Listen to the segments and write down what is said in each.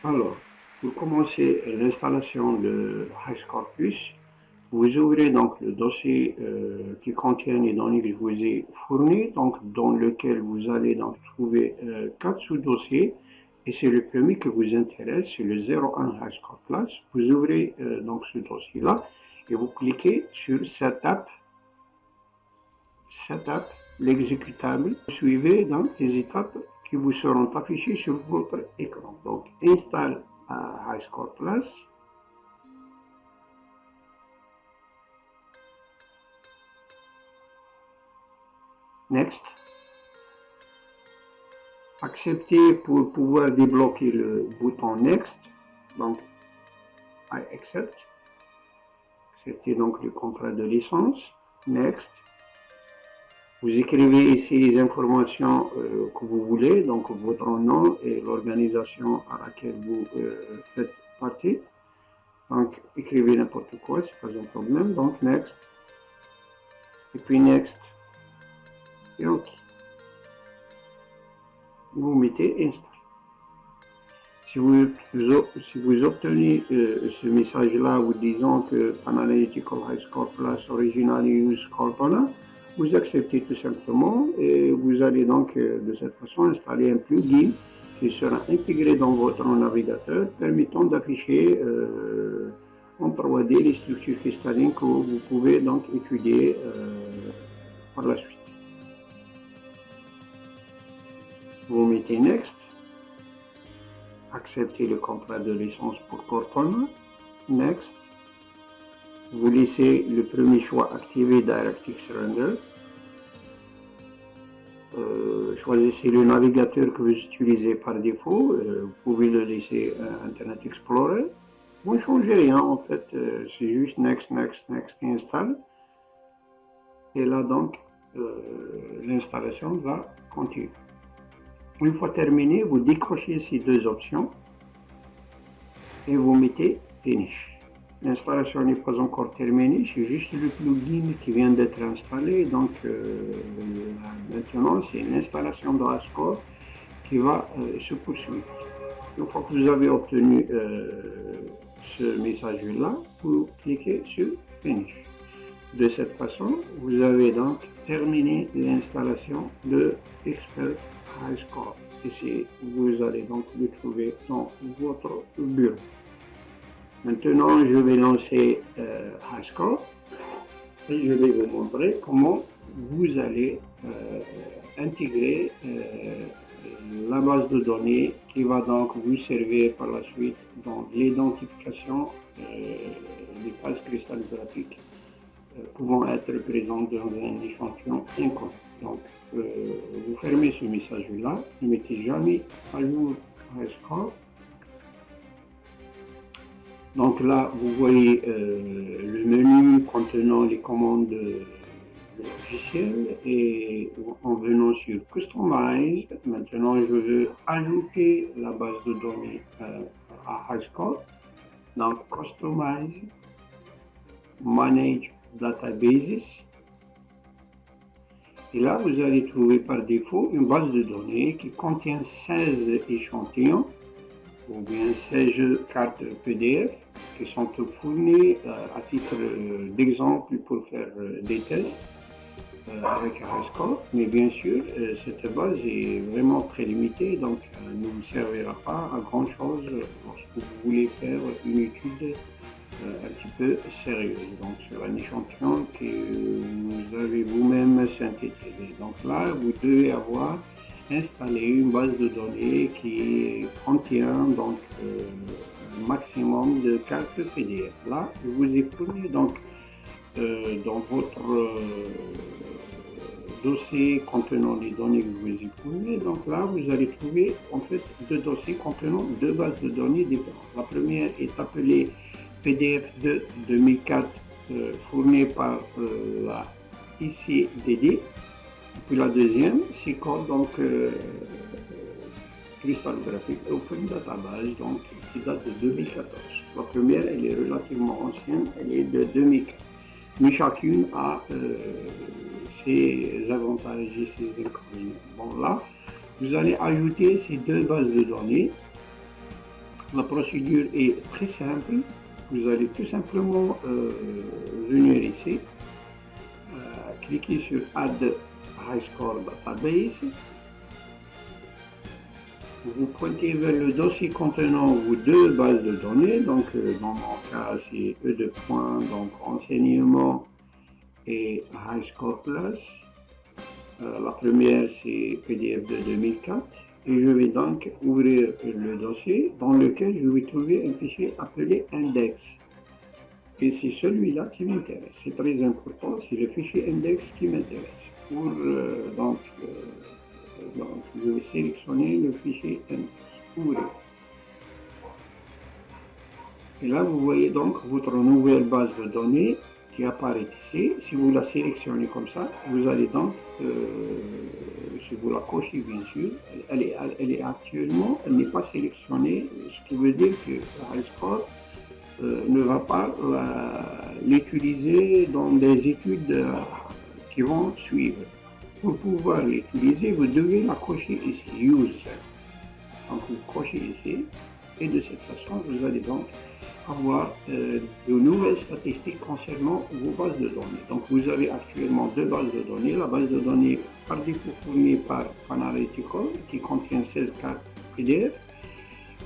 Alors, pour commencer l'installation de HighScore Plus, vous ouvrez donc le dossier qui contient les données que je vous ai fournies, donc dans lequel vous allez donc trouver 4 sous-dossiers, et c'est le premier qui vous intéresse, c'est le 01 HighScore Plus. Vous ouvrez donc ce dossier-là et vous cliquez sur Setup, l'exécutable. Vous suivez donc les étapes qui vous seront affichées sur votre écran. Donc, installe HighScore Plus. Next. Accepter pour pouvoir débloquer le bouton Next. Donc, I accept. Accepter donc le contrat de licence. Next. Vous écrivez ici les informations que vous voulez, donc votre nom et l'organisation à laquelle vous faites partie. Donc, écrivez n'importe quoi, c'est pas un problème. Donc, next. Et puis next. Et OK. Vous mettez install. Si vous obtenez ce message-là vous disant que Analytical HighScore Plus Original Use Cortana, vous acceptez tout simplement et vous allez donc de cette façon installer un plugin qui sera intégré dans votre navigateur permettant d'afficher en 3D les structures cristallines que vous pouvez donc étudier par la suite. Vous mettez Next, acceptez le contrat de licence pour Cortana, Next, vous laissez le premier choix activer Directive Surrender, choisissez le navigateur que vous utilisez par défaut, vous pouvez le laisser Internet Explorer, vous ne changez rien en fait, c'est juste Next, Next, Next, Install, et là donc l'installation va continuer. Une fois terminé, vous décrochez ces deux options et vous mettez Finish. L'installation n'est pas encore terminée, c'est juste le plugin qui vient d'être installé. Donc maintenant, c'est l'installation de HighScore qui va se poursuivre. Une fois que vous avez obtenu ce message-là, vous cliquez sur Finish. De cette façon, vous avez donc terminé l'installation de Expert HighScore. Ici, vous allez donc le trouver dans votre bureau. Maintenant, je vais lancer HighScore et je vais vous montrer comment vous allez intégrer la base de données qui va donc vous servir par la suite dans l'identification des phases cristallographiques pouvant être présentes dans un échantillon inconnu. Donc, vous fermez ce message-là, ne mettez jamais à jour HighScore. Donc là, vous voyez le menu contenant les commandes logicielles et en venant sur Customize, maintenant je veux ajouter la base de données à HighScore. Donc, Customize, Manage Databases. Et là, vous allez trouver par défaut une base de données qui contient 16 échantillons ou bien 16 cartes PDF qui sont fournies à titre d'exemple pour faire des tests avec HighScore. Mais bien sûr, cette base est vraiment très limitée, donc elle ne vous servira pas à grand chose lorsque vous voulez faire une étude un petit peu sérieuse, donc sur un échantillon que vous avez vous-même synthétisé. Donc là, vous devez avoir installé une base de données qui contient donc un maximum de cartes PDF. Là, je vous ai fourni donc dans votre dossier contenant les données que je vous ai fournies. Donc là, vous allez trouver en fait deux dossiers contenant deux bases de données différentes. La première est appelée PDF de 2004 fournie par la ICDD. Et puis la deuxième, c'est called donc Crystallographic Open Database, donc qui date de 2014. La première, elle est relativement ancienne, elle est de 2004. Mais chacune a ses avantages et ses inconvénients. Bon là, vous allez ajouter ces deux bases de données La procédure est très simple. Vous allez tout simplement venir ici, cliquer sur Add High Score Database. Vous pointez vers le dossier contenant vos deux bases de données. Donc, dans mon cas, c'est E2 points, donc enseignement et High Score Plus. La première, c'est PDF de 2004. Et je vais donc ouvrir le dossier dans lequel je vais trouver un fichier appelé index. Et c'est celui-là qui m'intéresse. C'est très important, c'est le fichier index qui m'intéresse. Donc, je vais sélectionner le fichier index. Ouvrir. Et là, vous voyez donc votre nouvelle base de données qui apparaît ici. Si vous la sélectionnez comme ça, vous allez donc, si vous la cochez bien sûr, elle est actuellement, elle n'est pas sélectionnée, ce qui veut dire que High Score ne va pas l'utiliser dans des études qui vont suivre. Pour pouvoir l'utiliser, vous devez la cocher ici, Use. Donc vous cochez ici, et de cette façon, vous allez donc avoir de nouvelles statistiques concernant vos bases de données. Donc vous avez actuellement deux bases de données. La base de données par défaut fournie par Analytical qui contient 16 cartes PDF,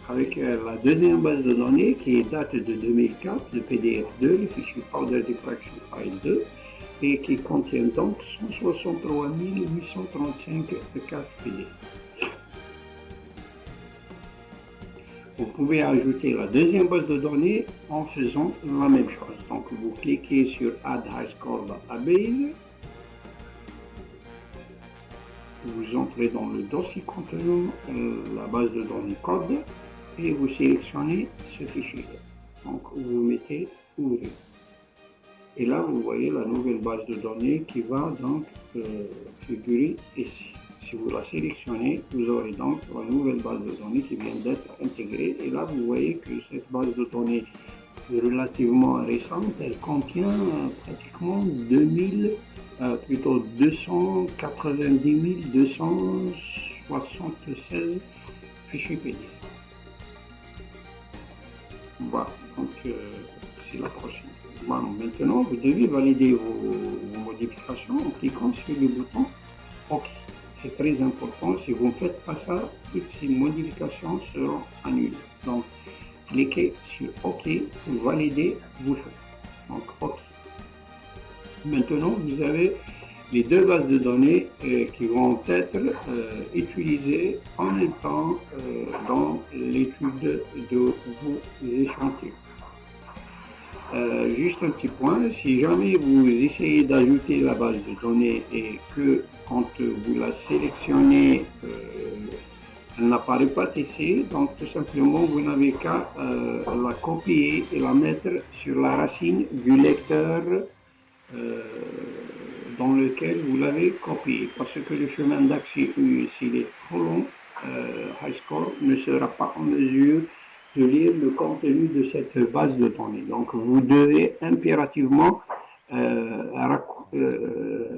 avec la deuxième base de données qui date de 2004, le PDF2, le fichier Powder Diffraction File 2, et qui contient donc 163 835 cartes PDF. Vous pouvez ajouter la deuxième base de données en faisant la même chose. Donc vous cliquez sur Add High Score Database. Vous entrez dans le dossier contenant la base de données code et vous sélectionnez ce fichier. Donc vous mettez ouvrir. Et là vous voyez la nouvelle base de données qui va donc figurer ici. Si vous la sélectionnez, vous aurez donc la nouvelle base de données qui vient d'être intégrée. Et là, vous voyez que cette base de données est relativement récente. Elle contient pratiquement 290 276 fichiers PDF. Voilà, donc c'est la prochaine. Voilà, maintenant, vous devez valider vos modifications en cliquant sur le bouton OK. C'est très important, si vous ne faites pas ça, toutes ces modifications seront annulées. Donc, cliquez sur OK pour valider vos choix. Donc, OK. Maintenant, vous avez les deux bases de données qui vont être utilisées en même temps dans l'étude de vos échantillons. Juste un petit point, si jamais vous essayez d'ajouter la base de données et que quand vous la sélectionnez, elle n'apparaît pas ici, donc tout simplement vous n'avez qu'à la copier et la mettre sur la racine du lecteur dans lequel vous l'avez copié, parce que le chemin d'accès, s'il est trop long, High Score ne sera pas en mesure de lire le contenu de cette base de données. Donc vous devez impérativement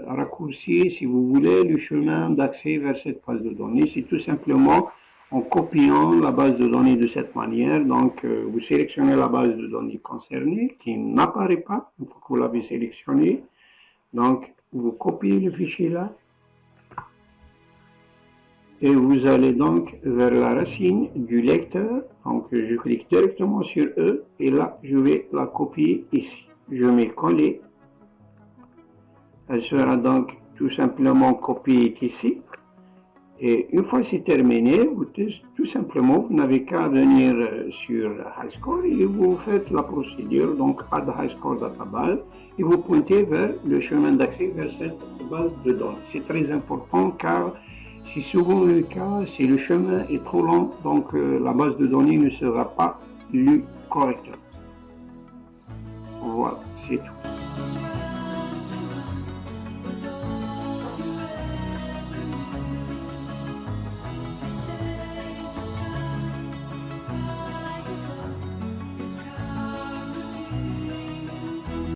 raccourcir, si vous voulez, le chemin d'accès vers cette base de données. C'est tout simplement en copiant la base de données de cette manière. Donc vous sélectionnez la base de données concernée qui n'apparaît pas une fois que vous l'avez sélectionnée. Donc vous copiez le fichier là. Et vous allez donc vers la racine du lecteur. Donc je clique directement sur E et là je vais la copier ici. Je mets coller. Elle sera donc tout simplement copiée ici. Et une fois c'est terminé, vous, tout simplement vous n'avez qu'à venir sur High Score et vous faites la procédure, donc Add High Score Database, et vous pointez vers le chemin d'accès vers cette base de données. C'est très important car c'est souvent le cas, si le chemin est trop long, donc la base de données ne sera pas lue correctement. Voilà, c'est tout.